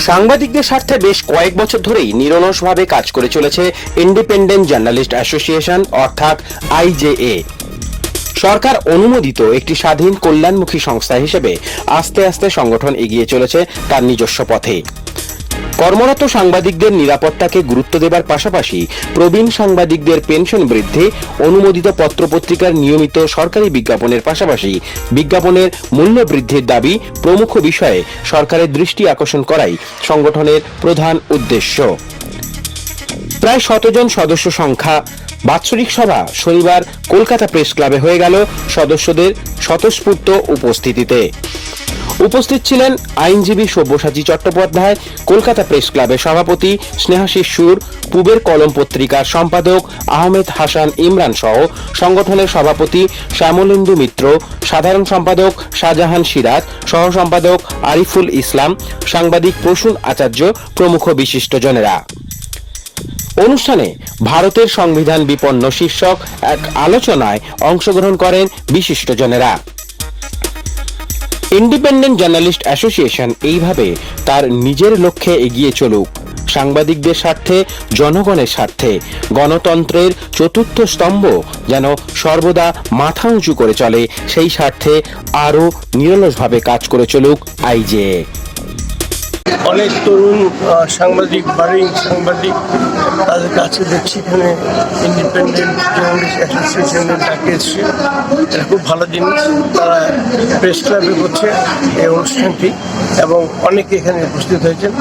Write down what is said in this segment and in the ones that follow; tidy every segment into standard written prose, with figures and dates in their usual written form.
সাংবাদিকদের স্বার্থে বেশ কয়েক বছর ধরেই নিরলসভাবে কাজ করে চলেছে ইন্ডিপেন্ডেন্ট জার্নালিস্ট অ্যাসোসিয়েশন অর্থাৎ আইজেএ। সরকার অনুমোদিত একটি স্বাধীন কল্যাণমুখী সংস্থা হিসেবে আস্তে আস্তে সংগঠন এগিয়ে চলেছে তার নিজস্ব পথে। কর্মরত সাংবাদিকদের নিরাপত্তাকে গুরুত্ব দেবার পাশাপাশি প্রবীণ সাংবাদিকদের পেনশন বৃদ্ধি, অনুমোদিত পত্রপত্রিকার নিয়মিত সরকারি বিজ্ঞাপনের পাশাপাশি বিজ্ঞাপনের মূল্য বৃদ্ধির দাবি প্রমুখ বিষয়ে সরকারের দৃষ্টি আকর্ষণ করাই সংগঠনের প্রধান উদ্দেশ্য। প্রায় 100 জন সদস্য সংখ্যা বাৎসরিক সভা শনিবার কলকাতা প্রেস ক্লাবে হয়ে গেল সদস্যদের স্বতঃস্ফূর্ত উপস্থিতিতে। উপস্থিত ছিলেন আইনজীবী সব্যসাচী চট্টোপাধ্যায়, কলকাতা প্রেস ক্লাবের সভাপতি স্নেহাশিস সুর, পূবের কলম পত্রিকার সম্পাদক আহমেদ হাসান ইমরান সহ সংগঠনের সভাপতি শ্যামলেন্দু মিত্র, সাধারণ সম্পাদক শাহজাহান সিরাজ, সহ সম্পাদক আরিফুল ইসলাম, সাংবাদিক প্রসূন আচার্য প্রমুখ বিশিষ্টজনেরা। অনুষ্ঠানে ভারতের সংবিধান বিপন্ন শীর্ষক এক আলোচনায় অংশগ্রহণ করেন বিশিষ্টজনেরা। ইন্ডিপেন্ডেন্ট জার্নালিস্ট অ্যাসোসিয়েশন এইভাবে তার নিজের লক্ষ্যে এগিয়ে চলুক, সাংবাদিকদের স্বার্থে, জনগণের স্বার্থে, গণতন্ত্রের চতুর্থ স্তম্ভ যেন সর্বদা মাথা উঁচু করে চলে, সেই স্বার্থে আরও নিরলসভাবে কাজ করে চলুক আইজেএ। অনেক তরুণ সাংবাদিক, বাড়িং সাংবাদিক, তাদের কাছে দেখছি এখানে ইন্ডিপেন্ডেন্ট জার্নালিস্ট অ্যাসোসিয়েশনের ডাকে এসছে। এটা খুব ভালো জিনিস। তারা প্রেস ক্লাবে করছে এই অনুষ্ঠানটি এবং অনেকে এখানে উপস্থিত হয়েছেন।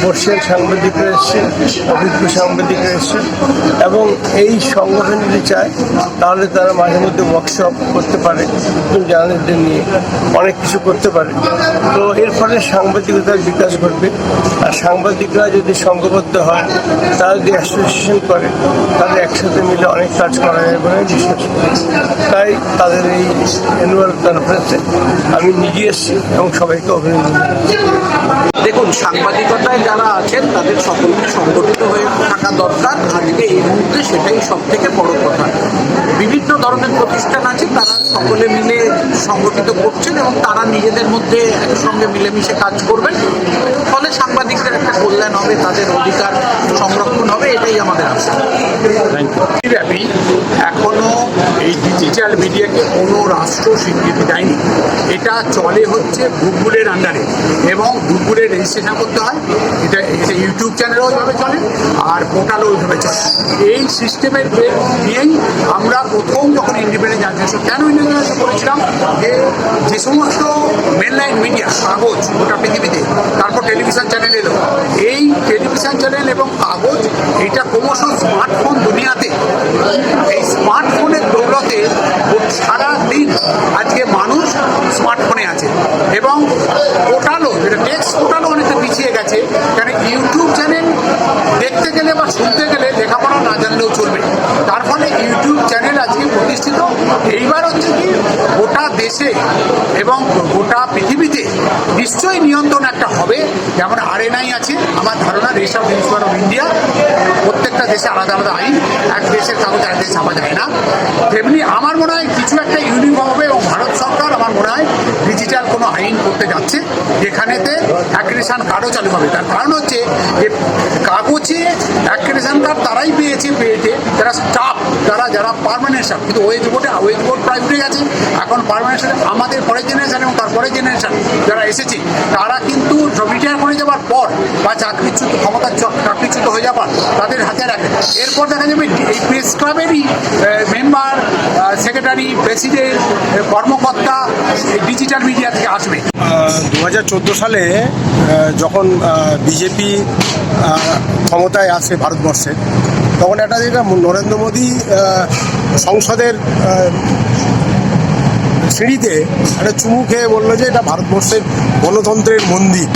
বর্ষিয়ান সাংবাদিকরা এসছেন, অভিজ্ঞ সাংবাদিকরা এসছেন এবং এই সংগঠন যদি চায় তাহলে তারা মাঝে মধ্যে ওয়ার্কশপ করতে পারে, নতুন জার্নালিস্টদের নিয়ে অনেক কিছু করতে পারে। তো এর ফলে সাংবাদিকতার বিকাশ ঘটবে। আর সাংবাদিকরা যদি সংঘবদ্ধ হয়, তারা যদি অ্যাসোসিয়েশন করে, তাহলে একসাথে মিলে অনেক কাজ করা যায় বলে বিশ্বাস করি। তাই তাদের এই অ্যানুয়াল কনফারেন্সে আমি নিজে এসেছি এবং সবাইকে অভিনন্দন। দেখুন, সাংবাদিকতায় যারা আছেন তাদের সকলকে সংগঠিত হয়ে থাকা দরকার। আজকে এই মুহূর্তে সেটাই সব থেকে বড় কথা। বিভিন্ন ধরনের প্রতিষ্ঠান আছে, তারা সকলে মিলে সংগঠিত করছেন এবং তারা নিজেদের মধ্যে একসঙ্গে মিলেমিশে কাজ করবেন। ফলে সাংবাদিকদের একটা কল্যাণ হবে, তাদের অধিকার সংরক্ষণ হবে, এটাই আমাদের আশা। ব্যাপী এখনো এই ডিজিটাল মিডিয়াকে কোনো রাষ্ট্র স্বীকৃতি দেয়নি। এটা চলে হচ্ছে গুগলের আন্ডারে এবং গুগলের রেজিস্ট্রেশন করতে হয়। এটা ইউটিউব চ্যানেলও ওইভাবে চলে আর পোর্টালও ওইভাবে চলে। এই সিস্টেমের নিয়েই আমরা প্রথম যখন ইন্ডিপেন্ডেন্ট জার্নালিস্ট কেন ইন্ডিপেন্ডেন্ট করেছিলাম, যে সমস্ত মেনলাইন মিডিয়া, কাগজ গোটা পৃথিবীতে, তারপর টেলিভিশন চ্যানেল এলো, এই টেলিভিশন চ্যানেল এবং কাগজ এটা ক্রমশ স্মার্টফোন দুনিয়াতে, এই স্মার্টফোনের দৌলতে সারা দিন আজকে মানুষ স্মার্টফোনে আছে এবং পোর্টালও, যেটা টেক্সট পোর্টালও অনেকটা পিছিয়ে গেছে। কারণ ইউটিউব চ্যানেল দেখতে গেলে বা শুনতে গেলে লেখাপড়া না জানলেও চলবে। তার ফলে ইউটিউব চ্যানেল আজকে প্রতিষ্ঠিত। এইবার হচ্ছে কি গোটা দেশে এবং গোটা পৃথিবীতে নিশ্চয়ই নিয়ন্ত্রণ একটা হবে। যেমন আরএনআই আছে, আমার ধারণা race of newspaper of India, প্রত্যেকটা দেশে আলাদা আলাদা আইন, এক দেশের কাগজ এক দেশে ছাপা যায় না। তেমনি আমার মনে হয় কিছু একটা ইউনিফর্ম হবে এবং ভারত সরকার আমার মনে হয় ডিজিটাল কোনো আইন করতে যাচ্ছে যেখানেতে অ্যাক্রেডিটেশন কার্ডও চালু হবে। তার কারণ হচ্ছে যে কাগজে অ্যাক্রেডিটেশন কার্ড তারাই পেয়েছে যারা স্টাফ, যারা পার্মানেন্ট স্টাফ। কিন্তু ওয়েজ বোর্ড প্রায় উঠে গেছে, এখন পার্মানেন্ট স্টাফ আমাদের পরের জেনারেশন এবং তারপরের জেনারেশন যারা এসেছে তারা কিন্তু রিটায়ার করে যাওয়ার পর বা চাকরিচ্যুত চাকরিচ্যুত হয়ে যাবার তাদের হাতে রাখে। এরপর দেখা যাবে এই প্রেস ক্লাবেরই মেম্বার, সেক্রেটারি, প্রেসিডেন্ট, কর্মকর্তা ডিজিটাল মিডিয়া থেকে আসবে। 2014 সালে যখন বিজেপি ক্ষমতায় আসে ভারতবর্ষে, তখন একটা যেটা নরেন্দ্র মোদী সংসদের সিঁড়িতে একটা চুমু খেয়ে বললো যে এটা ভারতবর্ষের গণতন্ত্রের মন্দির।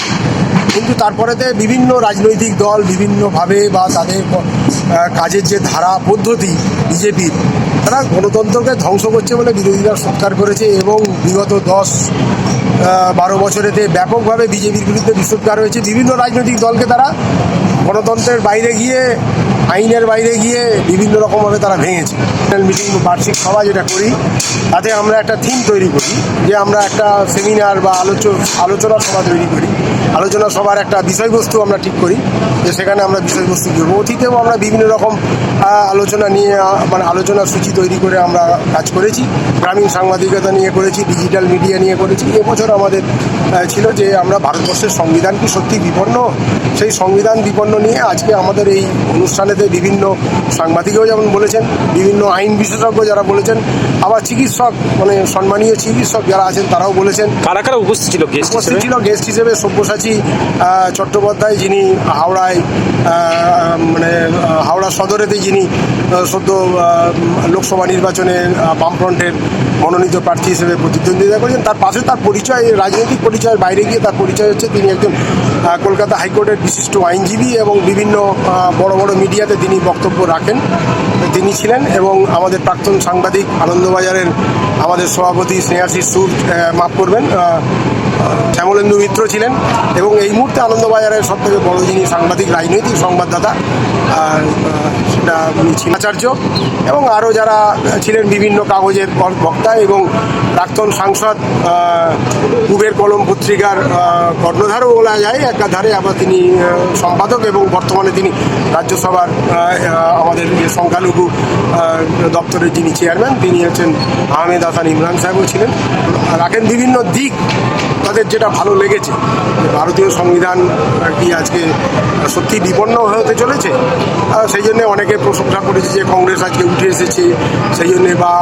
কিন্তু তারপরেতে বিভিন্ন রাজনৈতিক দল বিভিন্নভাবে বা তাদের কাজের যে ধারা পদ্ধতি বিজেপির, তারা গণতন্ত্রকে ধ্বংস করছে বলে বিরোধীরা সৎকার করেছে এবং বিগত 10-12 বছরেতে ব্যাপকভাবে বিজেপির বিরুদ্ধে বিষোদ্গার হয়েছে। বিভিন্ন রাজনৈতিক দলকে তারা গণতন্ত্রের বাইরে গিয়ে, আইনের বাইরে গিয়ে বিভিন্ন রকমভাবে তারা ভেঙেছে। মিটিং, বার্ষিক সভা যেটা করি, তাতে আমরা একটা থিম তৈরি করি যে আমরা একটা সেমিনার বা আলোচনা সভা তৈরি করি আলোচনা সভার একটা বিষয়বস্তু আমরা ঠিক করি, যে সেখানে আমরা বিষয়বস্তু দেব। অতীতেও আমরা বিভিন্ন রকম আলোচনা নিয়ে মানে আলোচনার সূচি তৈরি করে আমরা কাজ করেছি, গ্রামীণ সাংবাদিকতা নিয়ে করেছি, ডিজিটাল মিডিয়া নিয়ে করেছি। এবছর আমাদের ছিল যে আমরা ভারতবর্ষের সংবিধান কি সত্যি বিপন্ন, সেই সংবিধান বিপন্ন নিয়ে আজকে আমাদের এই অনুষ্ঠানেতে বিভিন্ন সাংবাদিকও যেমন বলেছেন, বিভিন্ন আইন বিশেষজ্ঞ যারা বলেছেন, আবার চিকিৎসক মানে সম্মানীয় চিকিৎসক যারা আছেন তারাও বলেছেন। কারা কারা উপস্থিত ছিল গেস্ট উপস্থিত ছিল গেস্ট হিসেবে সব্যসাচী চট্টোপাধ্যায়, যিনি হাওড়ায় মানে হাওড়া সদরেতে যিনি সদ্য লোকসভা নির্বাচনে বামফ্রন্টের মনোনীত প্রার্থী হিসেবে প্রতিদ্বন্দ্বিতা করেছেন। তার পাশে তার পরিচয়, রাজনৈতিক পরিচয়ের বাইরে গিয়ে তার পরিচয় হচ্ছে তিনি একজন কলকাতা হাইকোর্টের বিশিষ্ট আইনজীবী এবং বিভিন্ন বড় বড় মিডিয়াতে তিনি বক্তব্য রাখেন, তিনি ছিলেন। এবং আমাদের প্রাক্তন সাংবাদিক আনন্দবাজারের আমাদের সভাপতি স্নেহাশিস সুর, মাফ করবেন, শ্যামলেন্দু মিত্র ছিলেন। এবং এই মুহূর্তে আনন্দবাজারের সবথেকে বড় যিনি সাংবাদিক, রাজনৈতিক সংবাদদাতা, সেটা উনি ছিলেন আচার্য, এবং আরও যারা ছিলেন বিভিন্ন কাগজের বক্তা এবং প্রাক্তন সাংসদ, কুবের কলম পত্রিকার কর্ণধারও বলা যায় একটা ধারে, আবার তিনি সম্পাদক এবং বর্তমানে তিনি রাজ্যসভার আমাদের যে সংখ্যালঘু দপ্তরের যিনি চেয়ারম্যান তিনি হচ্ছেন আহমেদ হাসান ইমরান সাহেবও ছিলেন। রাখেন বিভিন্ন দিক তাদের যেটা ভালো লেগেছে, ভারতীয় সংবিধান কি আজকে সত্যি বিপন্ন হতে চলেছে, সেই জন্যে অনেকে প্রশংসা করেছে যে কংগ্রেস আজকে উঠে এসেছে, সেই জন্যে বা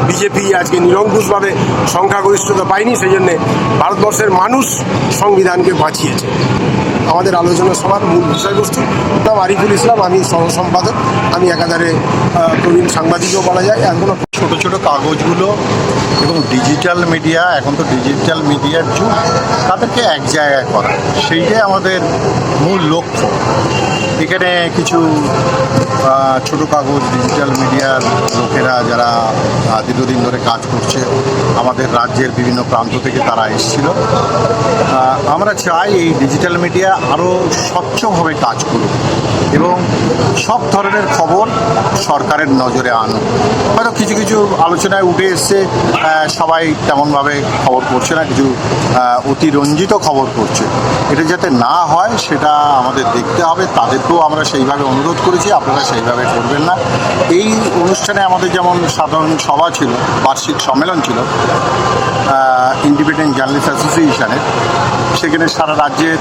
বিজেপি আজকে নিরঙ্কুশভাবে সংখ্যাগরিষ্ঠতা পায়নি, সেই জন্যে ভারতবর্ষের মানুষ সংবিধানকে বাঁচিয়েছে। আমাদের আলোচনা সভার মূল বিষয়বস্তু। নাম আরিফুল ইসলাম, আমি সহ সম্পাদক, আমি একাধারে প্রবীণ সাংবাদিকও বলা যায়। এখনও ছোট ছোট কাগজগুলো এবং ডিজিটাল মিডিয়া, এখন তো ডিজিটাল মিডিয়ার যুগ, তাদেরকে এক জায়গায় করা, সেইটাই আমাদের মূল লক্ষ্য। এখানে কিছু ছোট কাগজ ডিজিটাল মিডিয়ার লোকেরা যারা দীর্ঘদিন ধরে কাজ করছে, আমাদের রাজ্যের বিভিন্ন প্রান্ত থেকে তারা এসেছিল। আমরা চাই এই ডিজিটাল মিডিয়া আরও স্বচ্ছভাবে কাজ করুক এবং সব ধরনের খবর সরকারের নজরে আনুক। হয়তো কিছু কিছু আলোচনায় উঠে এসছে, সবাই তেমনভাবে খবর করছে না, কিছু অতিরঞ্জিত খবর করছে। এটা যাতে না হয় সেটা আমাদের দেখতে হবে। তাদেরকেও আমরা সেইভাবে অনুরোধ করেছি, আপনারা সেইভাবে করবেন না। এই অনুষ্ঠানে আমাদের যেমন সাধারণ সভা ছিল, বার্ষিক সম্মেলন ছিল ইন্ডিপেন্ডেন্ট জার্নালিস্ট অ্যাসোসিয়েশনের, সেখানে সারা রাজ্যের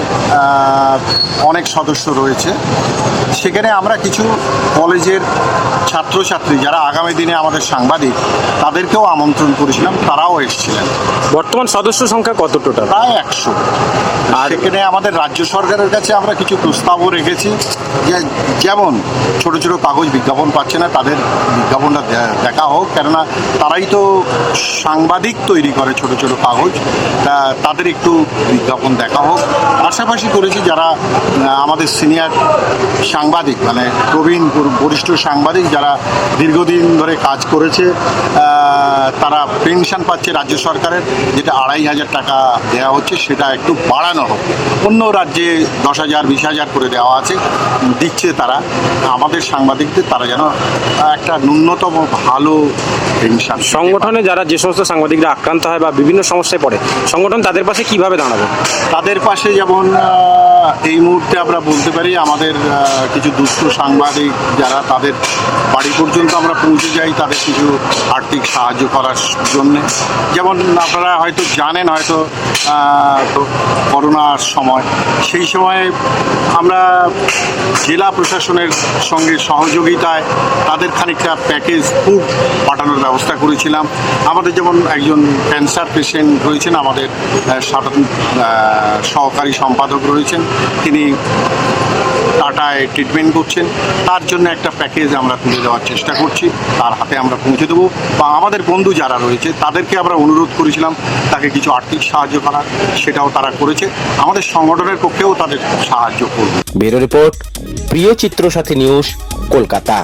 অনেক সদস্য রয়েছে। সেখানে আমরা কিছু কলেজের ছাত্রছাত্রী যারা আগামী দিনে আমাদের সাংবাদিক, তাদেরকেও আমন্ত্রণ করেছিলাম, তারাও এসেছিলেন। বর্তমান সদস্য সংখ্যা কত টোটাল? প্রায় 100। আর সেখানে আমাদের রাজ্য সরকারের কাছে আমরা কিছু প্রস্তাবও রেখেছি, যে যেমন ছোট ছোট কাগজ বিজ্ঞাপন পাচ্ছে না, তাদের বিজ্ঞাপনটা দেখা হোক, কেননা তারাই তো সাংবাদিক তৈরি করে ছোট ছোট কাগজ, তাদের একটু বিজ্ঞাপন দেখা হোক। পাশাপাশি করেছি যারা আমাদের সিনিয়র সাংবাদিক, মানে প্রবীণ বরিষ্ঠ সাংবাদিক যারা দীর্ঘদিন ধরে কাজ করেছে, তারা পেনশন পাচ্ছে রাজ্য সরকারের, যেটা 2500 টাকা দেওয়া হচ্ছে, সেটা একটু বাড়ানো হোক। অন্য রাজ্যে 10,000 20,000 করে দেওয়া আছে, দিচ্ছে তারা। আমাদের সাংবাদিকদের তারা যেন একটা ন্যূনতম ভালো পেনশন। সংগঠনে যারা যে সমস্ত সাংবাদিকরা আক্রান্ত হয় বা বিভিন্ন সমস্যায় পড়ে, সংগঠন তাদের পাশে কিভাবে দাঁড়াবে? তাদের পাশে যেমন এই মুহূর্তে আমরা বলতে পারি, আমাদের কিছু দুস্থ সাংবাদিক যারা, তাদের বাড়ি পর্যন্ত আমরা পৌঁছে যাই তাদের কিছু আর্থিক সাহায্য করার জন্যে। যেমন আপনারা হয়তো জানেন, হয়তো করোনার সময়, সেই সময়ে আমরা জেলা প্রশাসনের সঙ্গে সহযোগিতায় তাদের খানিকটা প্যাকেজ ফুড পাঠানোর ব্যবস্থা করেছিলাম। আমাদের যেমন একজন ক্যান্সার পেশেন্ট রয়েছেন, আমাদের সাধারণ সহকারী সম্পাদক রয়েছেন, তিনি টাটায় ট্রিটমেন্ট করছেন, তার জন্য একটা প্যাকেজ আমরা তুলে দেওয়ার চেষ্টা করছি, তার হাতে আমরা পৌঁছে দেবো। বা আমাদের বন্ধু যারা রয়েছে তাদেরকে আমরা অনুরোধ করেছিলাম তাকে কিছু আর্থিক সাহায্য করার, সেটাও তারা করেছে। আমাদের সংগঠনের পক্ষেও তাদের সাহায্য করবে। ব্যুরো রিপোর্ট, প্রিয় চিত্র সাথী নিউজ, কলকাতা।